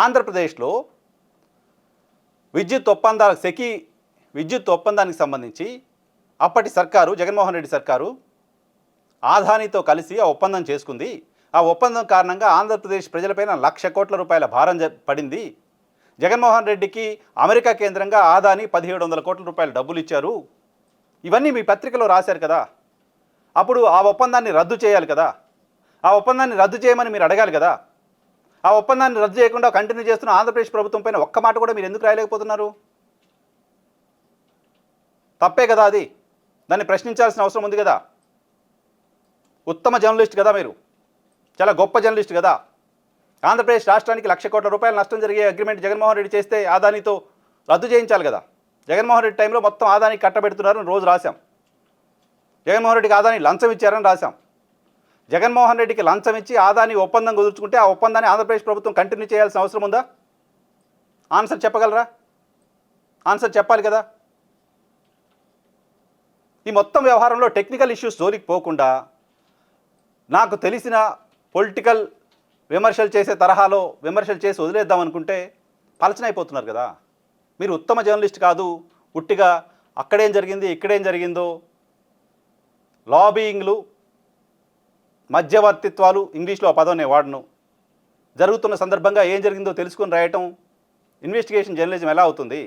ఆంధ్రప్రదేశ్లో విద్యుత్ ఒప్పందానికి సంబంధించి అప్పటి సర్కారు, జగన్మోహన్ రెడ్డి సర్కారు ఆదానీతో కలిసి ఆ ఒప్పందం చేసుకుంది. ఆ ఒప్పందం కారణంగా ఆంధ్రప్రదేశ్ ప్రజలపైన 1,00,000 కోట్ల రూపాయల భారం పడింది. జగన్మోహన్ రెడ్డికి అమెరికా కేంద్రంగా ఆదాని 1,700 కోట్ల రూపాయల డబ్బులు ఇచ్చారు. ఇవన్నీ మీ పత్రికలో రాశారు కదా. అప్పుడు ఆ ఒప్పందాన్ని రద్దు చేయాలి కదా. ఆ ఒప్పందాన్ని రద్దు చేయమని మీరు అడగాలి కదా. ఆ ఒప్పందాన్ని రద్దు చేయకుండా కంటిన్యూ చేస్తున్న ఆంధ్రప్రదేశ్ ప్రభుత్వం పైన ఒక్క మాట కూడా మీరు ఎందుకు రాయలేకపోతున్నారు? తప్పే కదా అది. దాన్ని ప్రశ్నించాల్సిన అవసరం ఉంది కదా. ఉత్తమ జర్నలిస్ట్ కదా మీరు, చాలా గొప్ప జర్నలిస్ట్ కదా. ఆంధ్రప్రదేశ్ రాష్ట్రానికి 1,00,000 కోట్ల రూపాయల నష్టం జరిగే అగ్రిమెంట్ జగన్మోహన్ రెడ్డి చేస్తే ఆదానితో రద్దు చేయించాలి కదా. జగన్మోహన్ రెడ్డి టైంలో మొత్తం ఆదానికి కట్టబెడుతున్నారని రోజు రాశాం. జగన్మోహన్ రెడ్డికి ఆదాని లంచం ఇచ్చారని రాశాం. జగన్మోహన్ రెడ్డికి లంచం ఇచ్చి ఆదాని ఒప్పందం కుదుర్చుకుంటే ఆ ఒప్పందాన్ని ఆంధ్రప్రదేశ్ ప్రభుత్వం కంటిన్యూ చేయాల్సిన అవసరం ఉందా? ఆన్సర్ చెప్పగలరా? ఆన్సర్ చెప్పాలి కదా. ఈ మొత్తం వ్యవహారంలో టెక్నికల్ ఇష్యూస్ జోలికి పోకుండా నాకు తెలిసిన పొలిటికల్ విమర్శలు చేసే తరహాలో విమర్శలు చేసి వదిలేద్దాం అనుకుంటే పలచనైపోతున్నారు కదా. మీరు ఉత్తమ జర్నలిస్ట్ కాదు, ఉట్టిగా అక్కడేం జరిగింది ఇక్కడేం జరిగిందో లాబియింగ్లు, మధ్యవర్తిత్వాలు, ఇంగ్లీష్లో ఆ పదం నేను వాడను, జరుగుతున్న సందర్భంగా ఏం జరిగిందో తెలుసుకొని రాయటం ఇన్వెస్టిగేషన్ జర్నలిజం ఎలా అవుతుంది?